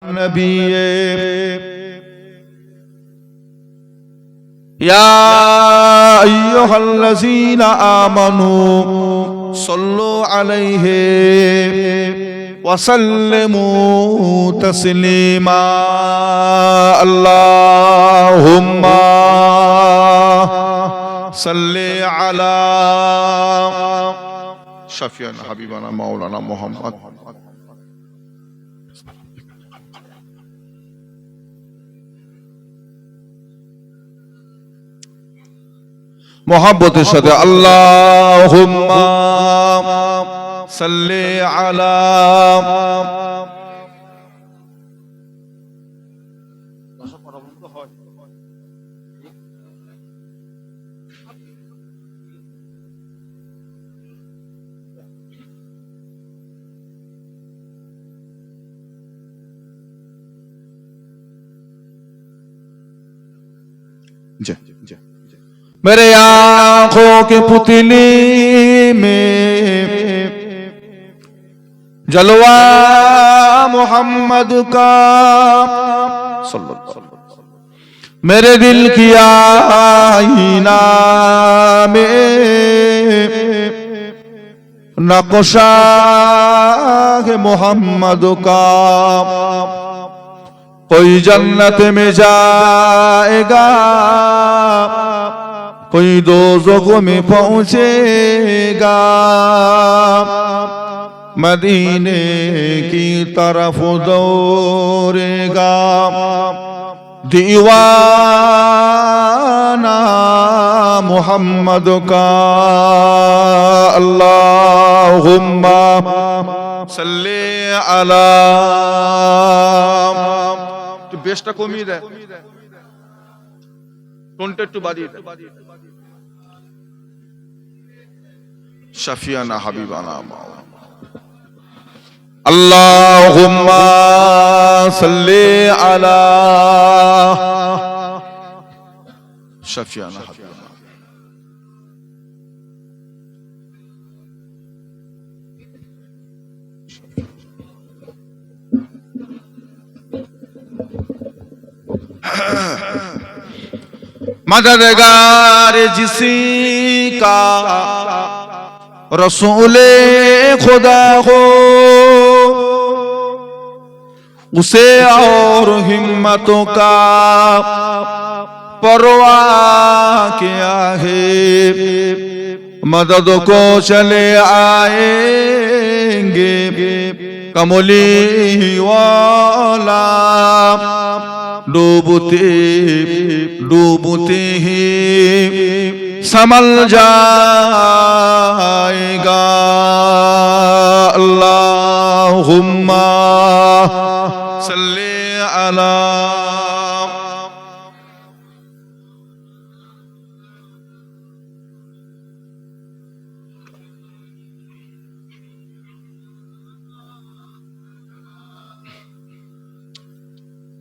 النبي يا أيها الذين آمنوا صلوا عليه وسلموا تسليما اللهم صل على شفيعنا حبيبنا مولانا محمد मोहब्बत साथे अल्लाहुम्मा सल्ली अला मेरे आंखों के पुतली में जलवा मोहम्मद का मेरे दिल की आईना में नक्शा है मोहम्मद का कोई जन्नत में जाएगा कोई दोज़ख में पहुंचेगा मदीने की तरफ दौड़ेगा दीवाना मोहम्मद का अल्लाहुम्मा सल्ली अला तो बेस्टा कमी दे টোনটা একটু বাড়িয়ে দেন শাফিয়ানা হাবিবানা আল্লাহুম্মা সাল্লি আলা শাফিয়ানা হাবিবানা मददगार जिसी का रसूले खुदा हो उसे और हिम्मतों का परवाह क्या है मदद को चले आएंगे कमली वाला डूबते डूबते ही संभल जाएगा अल्लाहुम्मा सल्ली अला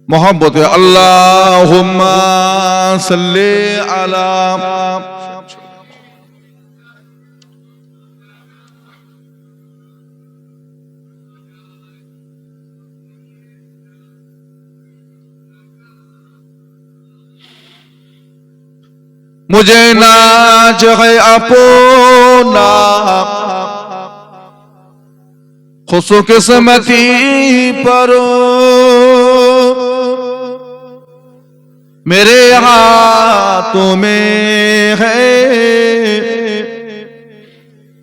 मोहब्बत अल्लाहुम्मा सल्ली अला मुझे नाज है अपना खुशकिस्मती पर मेरे हाथों में है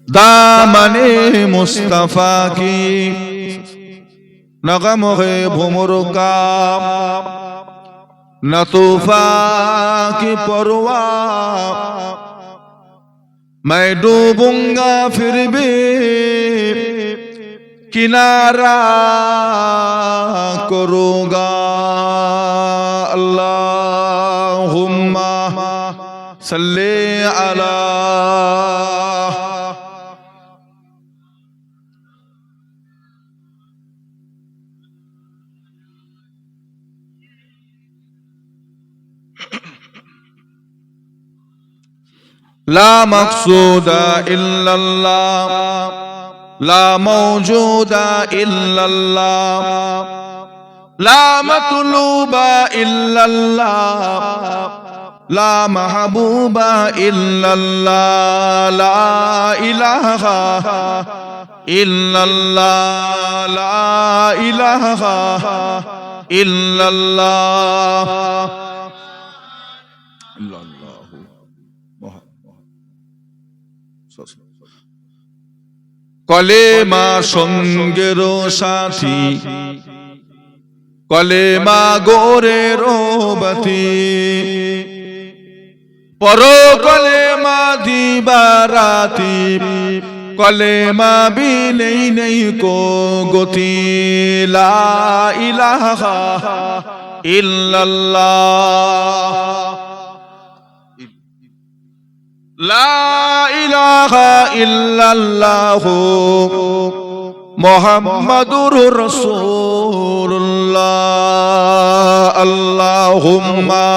दामने मुस्तफा की न गम है भुमर का न तूफा की परवाह मैं डूबूंगा फिर भी किनारा करूंगा अल्लाहुम्मा सल्ली अला ला मक़सूदा इल्लल्लाह ला मौजूदा इल्लल्लाह লা মাতলুবা ইল্লাল্লাহ লা মাহবুবা ইল্লাল্লাহ লা ইলাহা ইল্লাল্লাহ লা ইলাহা ইল্লাল্লাহ ইল্লাল্লাহু মুহাম্মাদুর কলেমা সঙ্গের সাথী কলেমা গোরের বাতি পর কলেমা দিবারাতি কলেমা বিনেই নেই কো গতি লা ইলাহা ইল্লাল্লাহ লা ইলাহা ইল্লাল্লাহু মুহাম্মাদুর রাসূলুল্লাহ আল্লাহুম্মা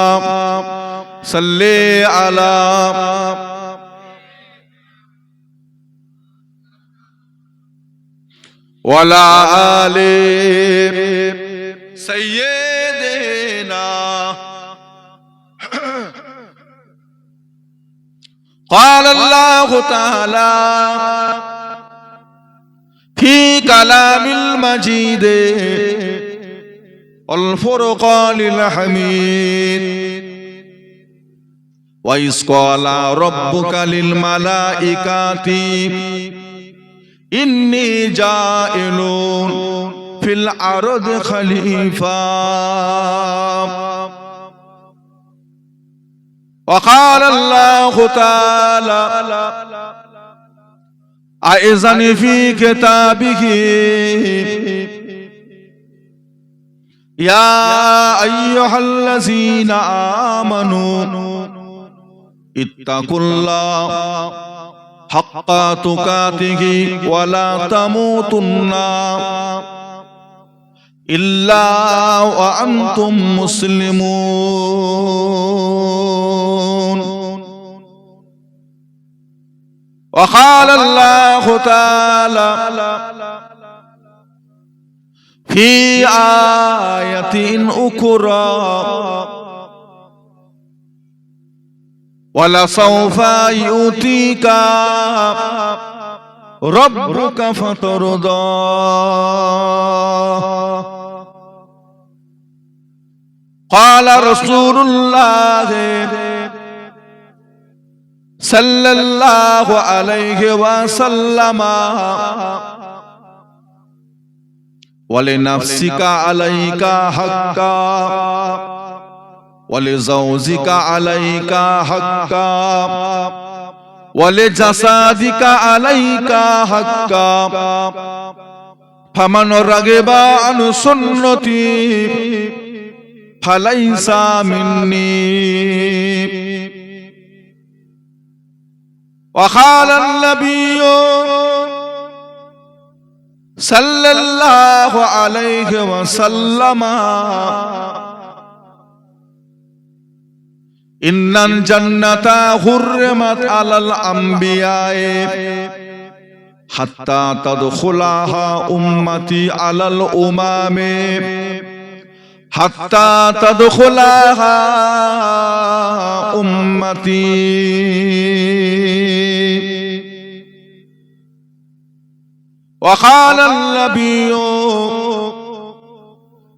সাল্লি আলা ওয়ালা আলি সাইয়্যিদিনা قال الله تعالى في كلام المجيد والفرقان الحميد وإذ قال ربك للملائكة إني جاعل في الأرض خليفة وقال الله تعالى أيضا في كتابه يا أيها الذين آمنوا اتقوا الله حق تقاته ولا تموتن إلا وأنتم مسلمون وقال الله تعالى في آية أخرى ولسوف يؤتيك ربك فترضى قال رسول الله صلى الله عليه وسلم ولنفسك عليك حقا ولزوجك عليك حقا ولجسدك عليك حقا فمن رغب عن سنتي فليس مني وقال النبي صلى الله عليه وسلم إن الجنة حرمت على الأنبياء حتى تدخلها أمتي على الأمم حتى تدخلها أمتي وقال النبي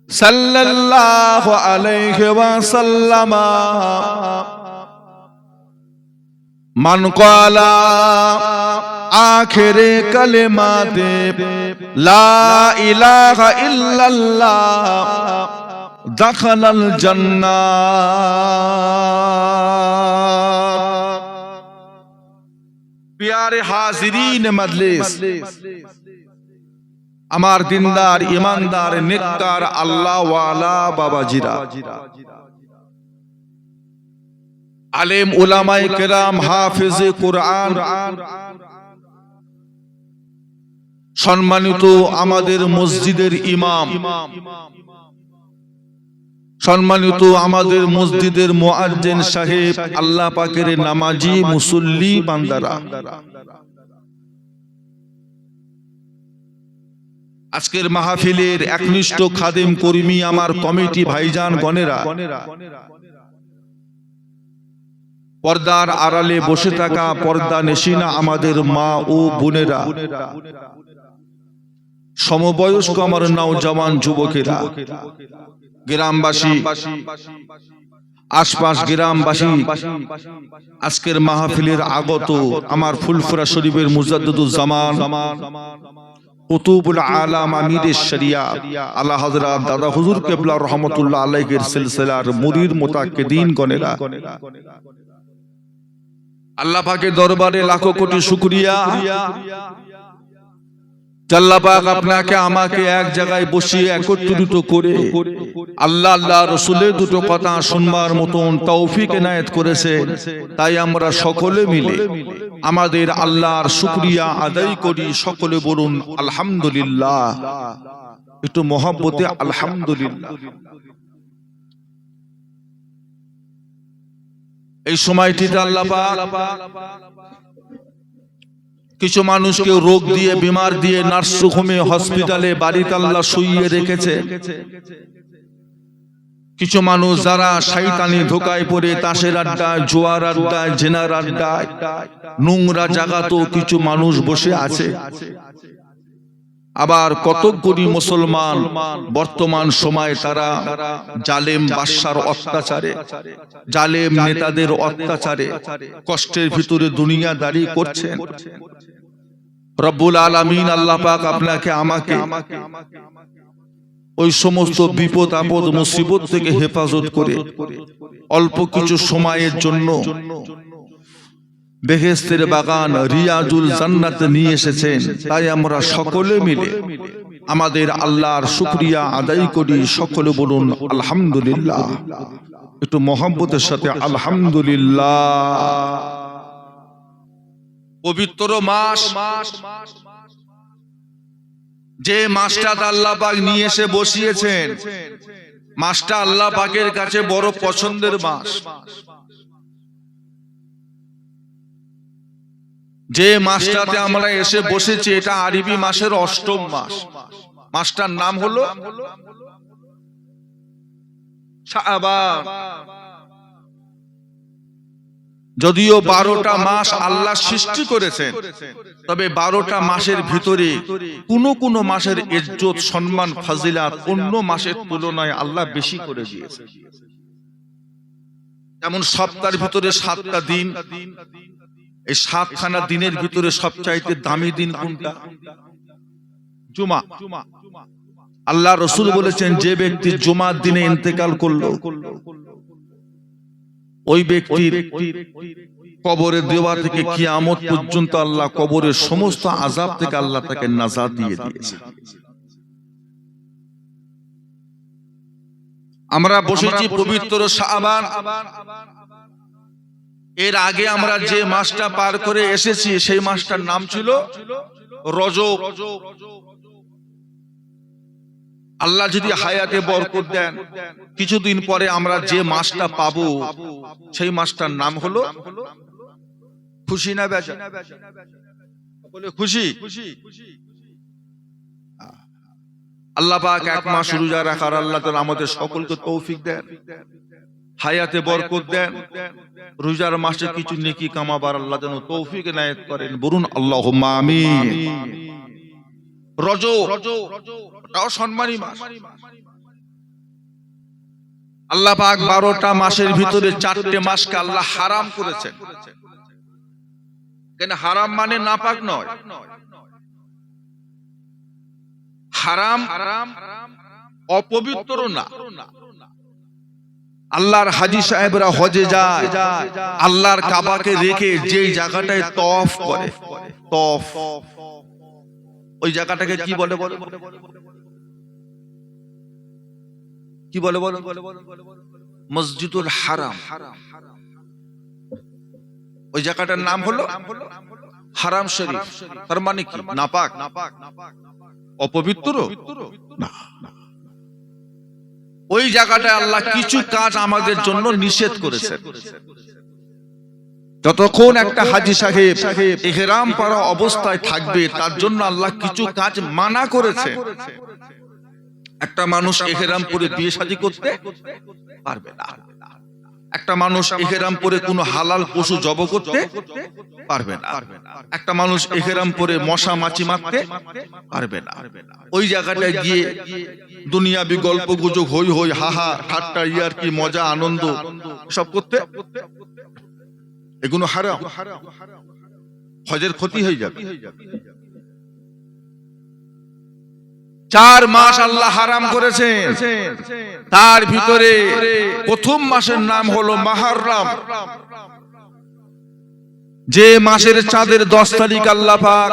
صلى الله عليه وسلم من قال آخر كلمات لا إله إلا الله دخل الجنة प्यारे हाजिरीन मजलिस আমার দিনদার ইমানদার নেককার আল্লাহ ওয়ালা বাবাজিরা আলেম উলামায়ে কেরাম হাফেজে কুরআন সম্মানিত আমাদের মসজিদের ইমাম সম্মানিত আমাদের মসজিদের মুয়াজ্জিন সাহেব আল্লাহ পাকের নামাজি মুসল্লি বান্দারা আজকের মাহফিলের একনিষ্ঠ খাদেম কর্মী আমার কমিটি ভাইজান গণেরা, পর্দার আড়ালে বসে থাকা পর্দা নেশিনা আমাদের মা ও বোনেরা, সমবয়স্ক আমার নওজওয়ান যুবকেরা, গ্রামবাসী, আশপাশ গ্রামবাসী, আজকের মাহফিলের আগত আমার ফুলফুরা শরীফের মুজাদ্দিদুজ্জামান কুতুবুল আলাম আমিরে শরিয়াত আলা হযরত দাদা হুজুর কিবলা রাহমাতুল্লাহ আলাইহির সিলসিলার মুরিদ মুতাকিদিন গণেরা, আল্লাহ পাকের দরবারে লাখো কোটি শুকরিয়া। আল্লাহ পাক আপনাকে আমাকে এক জায়গায় বসিয়ে একত্রিত করে আল্লাহ আল্লাহ রাসূলের দুটো কথা শুনবার মতন তৌফিক এনায়েত করেছেন। তাই আমরা সকলে মিলে আমাদের আল্লাহর শুকরিয়া আদায় করি। সকলে বলুন আলহামদুলিল্লাহ, একটু মহব্বতে আলহামদুলিল্লাহ। এই সময়টিতে আল্লাহ পাক কিছু মানুষকে রোগ দিয়ে, বিমার দিয়ে নার্সিংহোমে, হসপিটালে, বাড়িতে আল্লাহ শুইয়ে রেখেছে। কিছু মানুষ যারা শয়তানি ধোকায় পড়ে তাসের আড্ডায়, জোয়ার আড্ডায়, জেনার আড্ডায়, নোংরা জায়গাতেও কিছু মানুষ বসে আছে। আবার কতকগুলি মুসলমান বর্তমান সময়ে তারা জালেম বাদশার অত্যাচারে, জালেম নেতাদের অত্যাচারে কষ্টের ভিতরে দুনিয়াদারি করছেন। রব্বুল আলামিন আল্লাহ পাক আপনাকে আমাকে ওই সমস্ত বিপদ আপদ মুসিবত থেকে হেফাজত করে অল্প কিছু সময়ের জন্য বেহেশতের বাগান রিয়াজুল জান্নাতে নিয়ে এসেছেন। তাই আমরা সকলে মিলে আমাদের আল্লাহর শুকরিয়া আদায় করি। সকলে বলুন আলহামদুলিল্লাহ, একটু মহব্বতের সাথে আলহামদুলিল্লাহ। পবিত্র মাস, যে মাসটা আল্লাহ পাক নিয়ে এসে বসিয়েছেন, মাসটা আল্লাহ পাকের কাছে বড় পছন্দের মাস। যে মাসটাতে আমরা এসে বসেছি এটা আরবি মাসের অষ্টম মাস। মাসটার নাম হলো শাবান। যদিও 12টা মাস আল্লাহ সৃষ্টি করেছেন, তবে 12টা মাসের ভিতরে কোন কোন মাসের ইজ্জত, সম্মান, ফাজিলাত অন্য মাসের তুলনায় আল্লাহ বেশি করে দিয়েছে। যেমন সপ্তাহের ভিতরে 7টা দিন, এই 7খানা দিনের ভিতরে সবচাইতে দামি দিন কোনটা? জুমা। আল্লাহ রাসূল বলেছেন যে ব্যক্তি জুমার দিনে ইন্তেকাল করলো, ওই ব্যক্তির কবরে দেওয়া থেকে কিয়ামত পর্যন্ত আল্লাহ কবরের সমস্ত আযাব থেকে আল্লাহ তাকে নাজাত দিয়ে দিয়েছে। আমরা বসেছি পবিত্র শাবান। এর আগে আমরা যে মাসটা পার করে এসেছি সেই মাসটার নাম ছিল রজব। আল্লাহ যদি হায়াতে বরকত দেন, কিছুদিন পরে আমরা যে মাসটা পাবো সেই মাসটার নাম হলো খুশি না বেজা? বলে খুশি। আল্লাহ পাক এক মাস রোজা রাখার আল্লাহ তাআলা আমাদের সকলকে তৌফিক দেন, হায়াতে বরকত দেন, রোজার মাসে কিছু নেকি কামাবার আল্লাহ যেন তৌফিক এনায়েত করেন। বলুন আল্লাহুম্মা আমিন। রজব তাও সম্মানী মাস। আল্লাহ পাক 12টা মাসের ভিতরে 4টে মাসকে আল্লাহ হারাম করেছেন। কেন হারাম মানে নাপাক নয়, হারাম অপবিত্র না। আল্লাহর হাজী সাহেবরা হজে যায়, আল্লাহর কাবাকে রেখে যে জায়গাটায় তওয়াফ করে, তওয়াফ, ওই জায়গাটাকে কি বলে? কি বলে? মসজিদুল হারাম। ওই জায়গাটার নাম হলো হারাম শরীফ। তার মানে কি? নাপাক, অপবিত্র না। ওই জায়গাটায় আল্লাহ কিছু কাজ আমাদের জন্য নিষেধ করেছেন। যতক্ষণ একটা হাজী সাহেব ইহরাম পরা অবস্থায় থাকবে তার জন্য আল্লাহ কিছু কাজ মানা করেছে। একটা মানুষ ইহরাম পরে বিয়ে শাদী করতে পারবে না। একটা মানুষ ইহরাম পরে কোনো হালাল পশু জব করতে পারবে না। একটা মানুষ ইহরাম পরে মশা মাছি মারতে পারবে না। ওই জায়গাটায় গিয়ে দুনিয়াবি গল্প গুজব হই হই হাহা ঠাট্টা ইয়ারকি মজা আনন্দ সব করতে, এগুলো হারাম, হজের ক্ষতি হয়ে যাবে। 4 মাস আল্লাহ হারাম করেছেন, তার ভিতরে প্রথম মাসের নাম হলো মুহররম। যে মাসের চাঁদের 10 তারিখ আল্লাহ পাক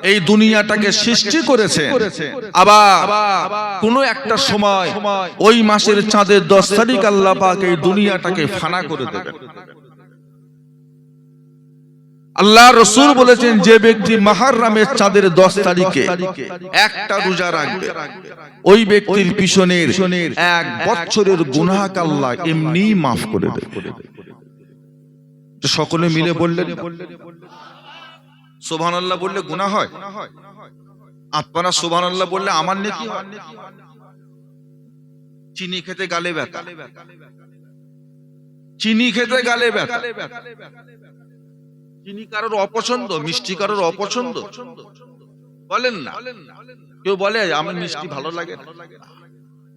এই দুনিয়াটাকে সৃষ্টি করেছেন, আবার কোন একটা সময় ওই মাসের চাঁদের 10 তারিখ আল্লাহ পাক এই দুনিয়াটাকে ফানা করে দেবেন। আল্লাহ রাসূল বলেছেন, যে ব্যক্তি মুহররমের চাঁদের 10 তারিখে একটা রোজা রাখবে, ওই ব্যক্তির পিছনের 1 বছরের গুনাহ আল্লাহ এমনি মাফ করে দেবে। তো সকলে মিলে বললেন সুবহানাল্লাহ বললে গুনাহ হয়? আপনারা সুবহানাল্লাহ বললে আমার নেকি হয়? চিনি খেতে গালে ব্যথা, চিনি খেতে গালে ব্যথা। চিনি কারোর অপছন্দ, মিষ্টি কারোর অপছন্দ? বলেন না। কেউ বলে আমার মিষ্টি ভালো লাগে না।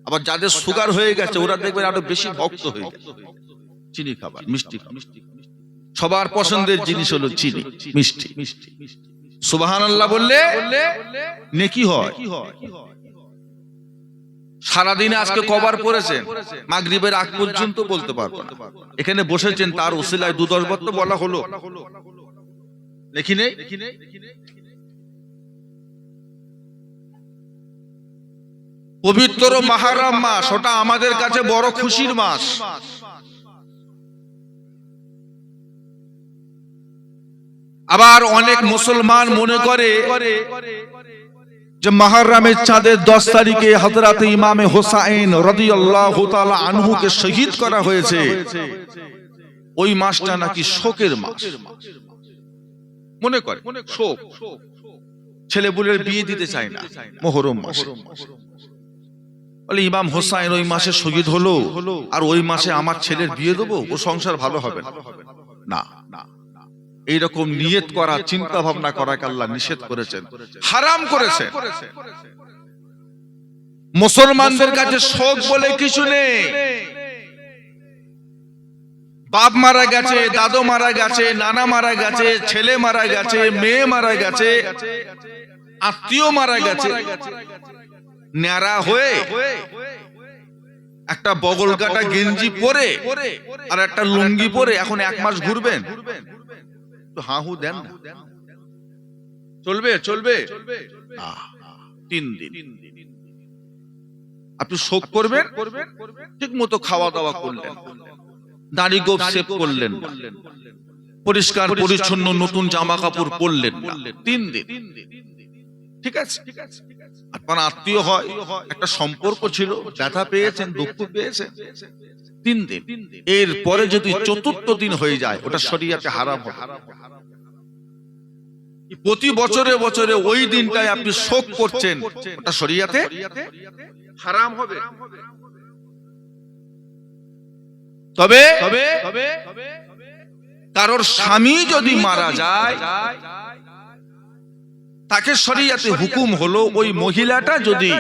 আবার যাদের সুগার হয়ে গেছে ওরা দেখবেন আরো বেশি ভক্ত হয়ে গেছে চিনি খাবার, মিষ্টি খাবার। সবার পছন্দের জিনিস হলো চিনি, মিষ্টি। সুবহানাল্লাহ বললে নেকি হয়। সারাদিনে আজকে কবার পড়েছেন? মাগরিবের আগ পর্যন্ত বলতে পারবো না। এখানে বসেছেন তার ওসিলায় 2-10 বার তো বলা হলো, দেখি নেই? পবিত্র মুহররম মাস, ওটা আমাদের কাছে বড় খুশির মাস। আবার অনেক মুসলমান মনে করে যে মুহররমের চাঁদের 10 তারিখে হযরত ইমাম হুসাইন রাদিয়াল্লাহু তাআলা আনহুকে শহীদ করা হয়েছে, ওই মাসটা নাকি শোকের মাস। মনে করে শোক, ছেলেপুলের বিয়ে দিতে চায় না মুহররম মাসে। বলে ইমাম হুসাইন ওই মাসে শহীদ হলো, আর ওই মাসে আমার ছেলের বিয়ে দেবো, ও সংসার ভালো হবে না। না, এইরকম নিয়ত করা, চিন্তা ভাবনা করাকে আল্লাহ নিষেধ করেছেন, হারাম করেছেন। মুসলমানদের কাছে শোক বলে কিছু নেই। বাপ মারা গেছে, দাদু মারা গেছে, নানা মারা গেছে, ছেলে মারা গেছে, মেয়ে মারা গেছে, আত্মীয় মারা গেছে, ন্যাড়া হয়ে একটা বগল কাটা গেঞ্জি পরে আর একটা লুঙ্গি পরে এখন 1 মাস ঘুরবেন? তো হাহু দেন না, চলবে? 3 দিন আপনি শোক করবেন, ঠিক মতো খাওয়া দাওয়া করলেন, দাড়ি গোঁফ শেভ করলেন, পরিষ্কার পরিচ্ছন্ন নতুন জামা কাপড় পরলেন না, 3 দিন। ঠিক আছে? আপনার আত্মীয় হয়, একটা সম্পর্ক ছিল, ব্যথা পেয়েছেন, দুঃখ পেয়েছেন, 3 দিন। এর পরে যদি 4র্থ দিন হয়ে যায়, ওটা শরীয়তে হারাম হবে। প্রতি বছরে বছরে ওই দিনটায় আপনি শোক করছেন, ওটা শরীয়তে হারাম হবে। তবে কারোর স্বামী যদি মারা যায়, তাকে শরীয়তে হুকুম হলো ওই মহিলাটা যদি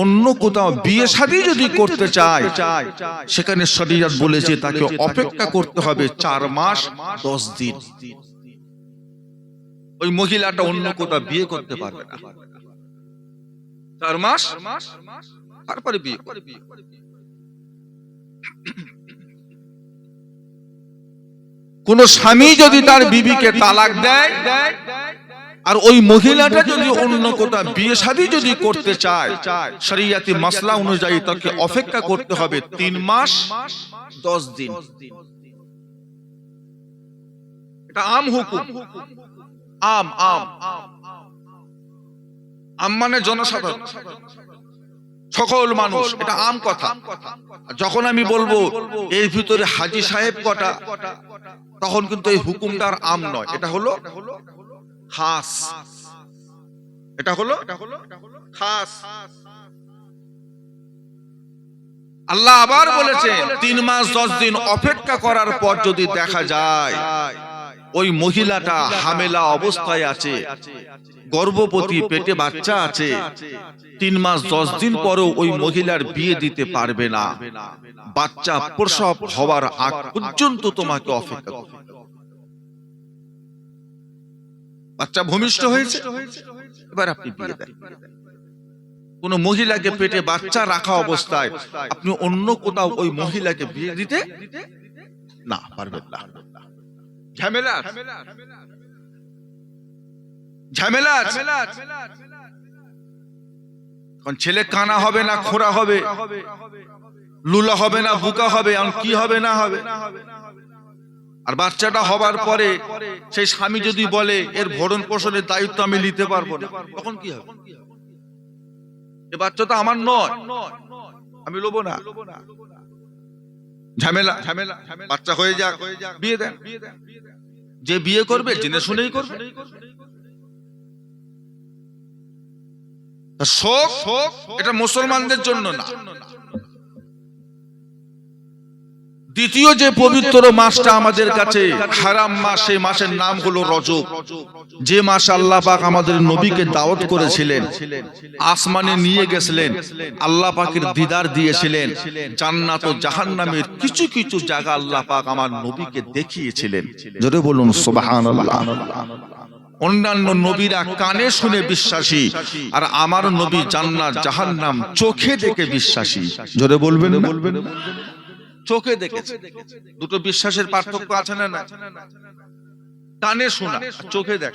অন্য কোথাও বিয়ে শাদী যদি করতে চায়, সেখানে শরীয়ত বলেছে তাকে অপেক্ষা করতে হবে 4 মাস 10 দিন। ওই মহিলাটা অন্য কোথাও বিয়ে করতে পারবে না, 4 মাস তারপরে বিয়ে করবে। কোন স্বামী যদি তার বিবিকে তালাক দেয়, আর ওই মহিলাটা যদি অন্য কোথাও বিয়ে শাদী যদি করতে চায়, শরীয়তি মাসলা অনুযায়ী তাকে অপেক্ষা করতে হবে 3 মাস 10 দিন। এটা আম হুকুম। আম মানে জনসাধারণ। সকল মানুষ, এটা আম কথা। যখন আমি বলবো এর ভিতরে হাজী সাহেব কটা, তখন কিন্তু এই হুকুমটার আম নয়, এটা হলো খাস। এটা হলো খাস। আল্লাহ আবার বলেছেন 3 মাস 10 দিন অপেক্ষা করার পর যদি দেখা যায় ওই মহিলাটা হামেলা অবস্থায় আছে, গর্ভবতী, পেটে বাচ্চা আছে, 3 মাস 10 দিন পরেও ওই মহিলার বিয়ে দিতে পারবে না, বাচ্চা প্রসব হওয়ার আগ পর্যন্ত তোমাকে অপেক্ষা করতে হবে। বাচ্চা ভূমিষ্ঠ হয়েছে, এবার আপনি বিয়ে দেন। কোন মহিলাকে পেটে বাচ্চা রাখা অবস্থায় আপনি অন্য কোথাও ওই মহিলাকে বিয়ে দিতে না পারবেন না। ঝামেলা ঝামেলা। কারণ ছেলে কানা হবে না খোঁড়া হবে, লুলা হবে না বুকা হবে, আর কি হবে না হবে। আর বাচ্চাটা হবার পরে সেই স্বামী যদি বলে এর ভরণ পোষণের দায়িত্ব আমি নিতে পারবো না, তখন কি হবে? এ বাচ্চা তো আমার নয়, আমি লোবো না। ঝামেলা ঝামেলা। বাচ্চা হয়ে যাক, বিয়ে দেন। যে বিয়ে করবে জেনে শুনেই করবে। শোক এটা মুসলমানদের জন্য না। দ্বিতীয় যে পবিত্র মাসটা আমাদের কাছে হারাম মাস, সেই মাসের নাম হলো রজব। যে মাস আল্লাহ পাক আমাদের নবীকে দাওয়াত করেছিলেন, আসমানে নিয়ে গেছিলেন, আল্লাহ পাকের দিদার দিয়েছিলেন, জান্নাত ও জাহান্নামের কিছু কিছু জায়গা আল্লাহ পাক আমার নবীকে দেখিয়েছিলেন। জোরে বলুন সুবহানাল্লাহ। অন্যান্য নবীরা কানে শুনে বিশ্বাসী, আর আমার নবী জান্নাত জাহান্নাম চোখে দেখে বিশ্বাসী। জোরে বলবেন না? চোখে দেখেছে। দুটো বিশ্বাসের পার্থক্য আছে না? না, কানে শোনা, চোখে দেখ।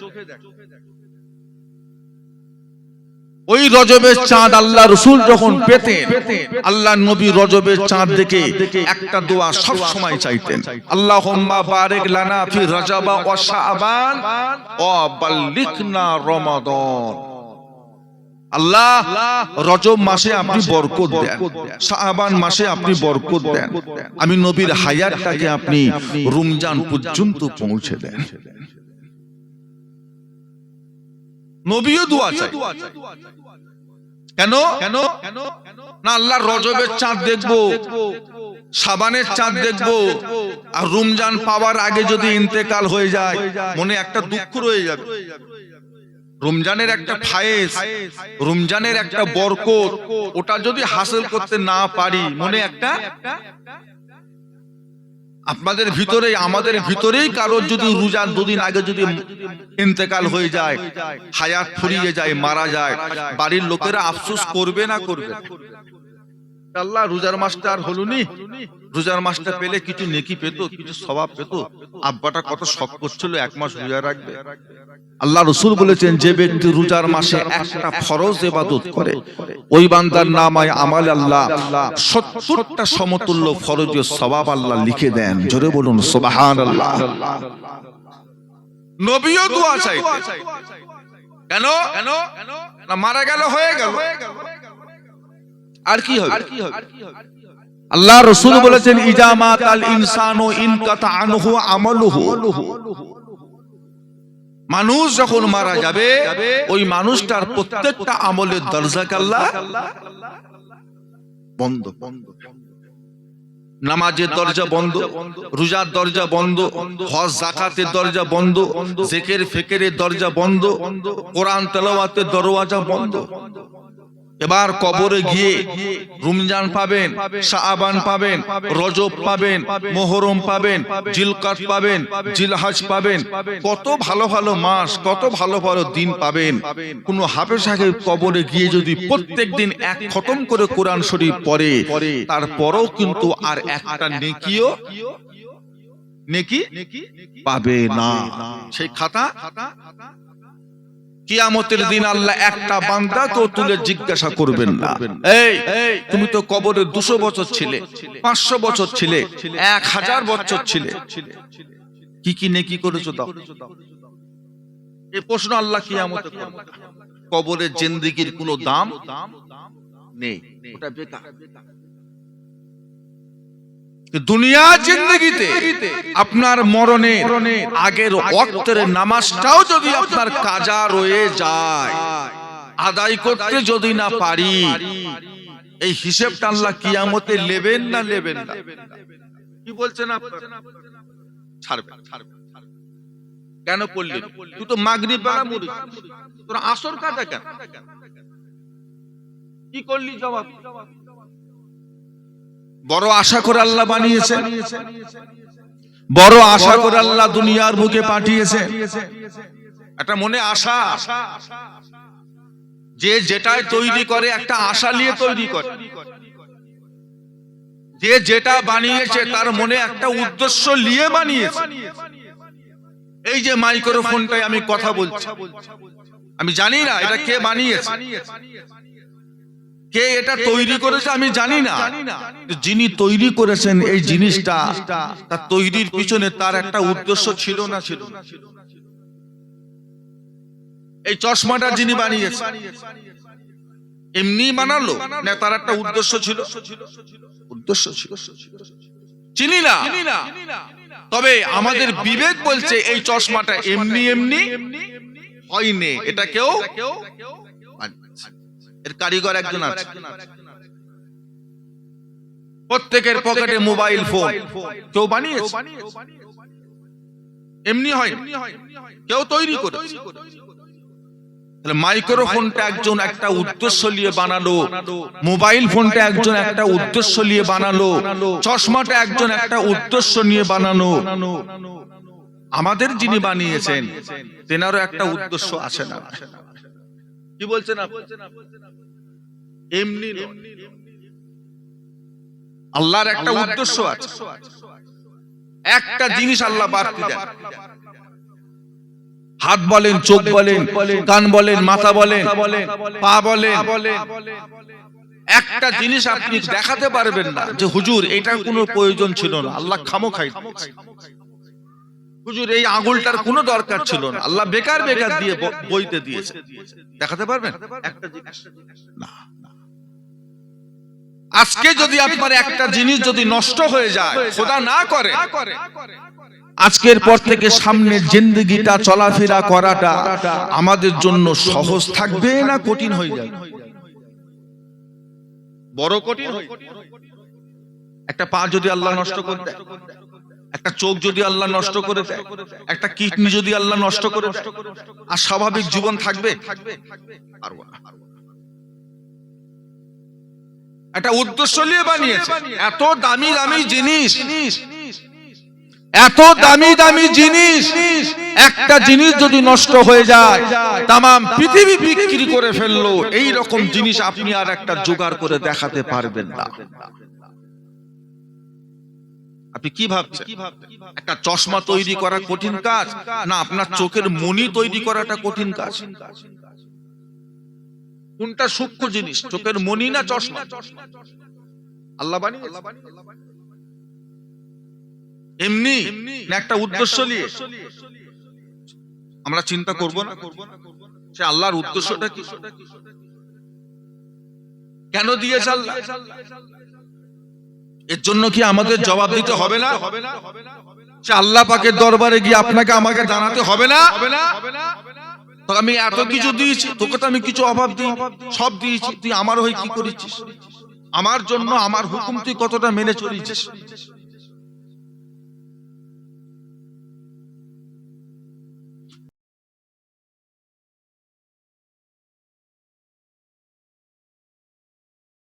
ওই রজবের চাঁদ আল্লাহ রাসূল যখন পেতেন, আল্লাহ নবী রজবের চাঁদ দেখে একটা দোয়া সব সময় চাইতেন, আল্লাহুম্মা বারিক লানা ফি রজব ওয়া শাবান ওয়া বাল্লিগনা রমাদান। আল্লাহ রজব মাসে আপনি বরকত দেন, শাবান মাসে আপনি বরকত দেন, আমি নবীর হায়াতটাকে আপনি রমজান পর্যন্ত পৌঁছে দেন। নবীও দোয়া চাই। কেন? না আল্লাহ রজবের চাঁদ দেখবো, শাবানের চাঁদ দেখবো, আর রমজান পাওয়ার আগে যদি ইন্তেকাল হয়ে যায় মনে একটা দুঃখ রয়ে যাবে। রমজানের একটা ফায়েজ, রমজানের একটা বরকত, ওটা যদি হাসিল করতে না পারি মনে একটা। আপনাদের ভিতরে আমাদের ভিতরেই কারোর যদি রোজার 2 দিন আগে যদি ইন্তেকাল হয়ে যায়, হায়াত ফুরিয়ে যায়, মারা যায়, বাড়ির লোকেরা আফসোস করবে না করবে? আল্লাহ রোজার মাসটা আর হলো নি, রোজার মাসটা পেলে কিছু নেকি পেত, কিছু সওয়াব পেত, আব্বাটা কত শখ করছিল 1 মাস রোজা রাখবে। আল্লাহ রাসূল বলেছেন যে ব্যক্তি রোজার মাসে একটা ফরজ ইবাদত করে ওই বান্দার নামায় আমাল আল্লাহ 70টা সমতুল্য ফরজের সওয়াব আল্লাহ লিখে দেন। জোরে বলুন সুবহানাল্লাহ। নবীও দোয়া চাইতেন। কেন? না মারা গেল হয়ে গেল, আর কি হবে? আল্লাহ রাসূল বলেছেন ইজা মাতাল ইনসানু ইনকাতা আনহু আমালুহু। মানুষ যখন মারা যাবে ওই মানুষটার প্রত্যেকটা আমলের দরজাকে আল্লাহ বন্ধ। নামাজের দরজা বন্ধ, রোজার দরজা বন্ধ, হজ যাকাতের দরজা বন্ধ, জিকির ফিকিরের দরজা বন্ধ, কোরআন তেলাওয়াতের দরওয়াজা বন্ধ। এবার কবরে গিয়ে রমজান পাবেন, শাবান পাবেন, রজব পাবেন, মুহররম পাবেন, জিলকাত পাবেন, জিলহজ পাবেন, কত ভালো ভালো মাস, কত ভালো ভালো দিন পাবেন। কোন হাফেজ সাহেব কবরে গিয়ে যদি প্রত্যেকদিন 1 খতম করে কোরআন শরীফ পড়ে, তারপরও কিন্তু আর একটা নেকি পাবে না। সেই খাতা কিয়ামতের দিন আল্লাহ একটা বান্দাকেও তুলে জিজ্ঞাসা করবেন না, এই তুমি তো কবরে 200 বছর ছিলে, 500 বছর ছিলে, 1000 বছর ছিলে, কি নেকি করেছো দাও। এই প্রশ্ন আল্লাহ কিয়ামতে করবেন। কবরের জিন্দেগির কোনো দাম নেই, ওটা বেকার। দুনিয়া জিন্দেগিতে আপনার মরণের আগের ওয়াক্তের নামাজটাও যদি আপনার কাজা রয়ে যায়, আদায় করতে যদি না পারি, এই হিসেবটা আল্লাহ কিয়ামতে নেবেন না নেবেন না? কি বলছেন আপনারা? ছাড়বেন। কেন করলেন? তুই তো মাগরিব বেলা মরিস, তোর আসর কাজা কেন? কি করলি? জবাব, বড় আশা করে আল্লাহ বানিয়েছে, বড় আশা করে আল্লাহ দুনিয়ার বুকে পাঠিয়েছে। একটা মনে আশা, যে যেটাই তৈরি করে একটা আশা নিয়ে তৈরি করে। যে যেটা বানিয়েছে তার মনে একটা উদ্দেশ্য নিয়ে বানিয়েছে। এই যে মাইক্রোফোনটাই আমি কথা বলছি, আমি জানি না এটা কে বানিয়েছে, কে এটা তৈরি করেছে আমি জানি না। যিনি তৈরি করেছেন এই জিনিসটা, তার তৈরির পিছনে তার একটা উদ্দেশ্য ছিল না ছিল? এই চশমাটা যিনি বানিয়েছে এমনি বানালো না, তার একটা উদ্দেশ্য ছিল? উদ্দেশ্য ছিল, চিনি না। তবে আমাদের বিবেক বলছে এই চশমাটা এমনি এমনি হয়নি, এটা কেউ, এর কারিগর একজন আছে। প্রত্যেকের পকেটে মোবাইল ফোন, কেউ বানিয়েছে? এমনি হয়, কেউ তৈরি করেছে। মাইক্রোফোনটা একজন একটা উদ্দেশ্য নিয়ে বানালো, মোবাইল ফোনটা একজন একটা উদ্দেশ্য নিয়ে বানালো, চশমাটা একজন একটা উদ্দেশ্য নিয়ে বানানো। আমাদের যিনি বানিয়েছেন তেনারও একটা উদ্দেশ্য আছে না? কি বলছেন এমনি আল্লাহর একটা উদ্দেশ্য আছে। একটা জিনিস আল্লাহ বাড়তি দেন, হাত বলেন, চোখ বলেন, কান বলেন, মাথা বলেন, পা বলেন, একটা জিনিস আপনি দেখাতে পারবেন না যে হুজুর এটার কোনো প্রয়োজন ছিল না, আল্লাহ খামোখাই দিয়েছে। হুজুর এই আঙুলটার কোনো দরকার ছিল না, আল্লাহ বেকার বেকার দিয়ে বইতে দিয়েছে। দেখাতে পারবেন একটা জিনিস? না। আজকে যদি আপনার একটা জিনিস যদি নষ্ট হয়ে যায়, খোদা না করে, আজকের পর থেকে সামনের জিন্দেগিটা চলাফেরা করাটা আমাদের জন্য সহজ থাকবে না কঠিন হয়ে যাবে? বড় কঠিন। একটা পা যদি আল্লাহ নষ্ট করে দেয়, একটা চোখ যদি আল্লাহ নষ্ট করে দেয়, একটা কিডনি যদি আল্লাহ নষ্ট করে দেয়, আর স্বাভাবিক জীবন থাকবে? পারবো না। একটা উদ্দেশ্য নিয়ে বানিয়েছে। এত দামি দামি জিনিস, এত দামি দামি জিনিস, একটা জিনিস যদি নষ্ট হয়ে যায় তামাম পৃথিবী বিক্রি করে ফেললো। এই রকম জিনিস আপনি আর একটা জোগাড় করে দেখাতে পারবেন না। আপনি কি ভাবছেন একটা চশমা তৈরি করা কঠিন কাজ, না আপনার চোখের মণি তৈরি করাটা কঠিন কাজ? কোনটা সূক্ষ্ম জিনিস, চোখের মণি না চশমা? আল্লাহ বানিয়েছে এমনি না একটা উদ্দেশ্য নিয়ে? আমরা চিন্তা করব না সে আল্লাহর উদ্দেশ্যটা কি, কেন দিয়েছে আল্লাহ? এর জন্য কি আমাদের জবাব দিতে হবে না? সে আল্লাহ পাকের দরবারে গিয়ে আপনাকে আমাকে জানাতে হবে না? তো আমি এত কিছু দিয়েছি, তোকে তো আমি কিছু অভাব দিই, সব দিয়েছি, তুই আমার হয়ে কি করেছিস? আমার জন্য আমার হুকুম তুই কতটা মেনে চলেছিস?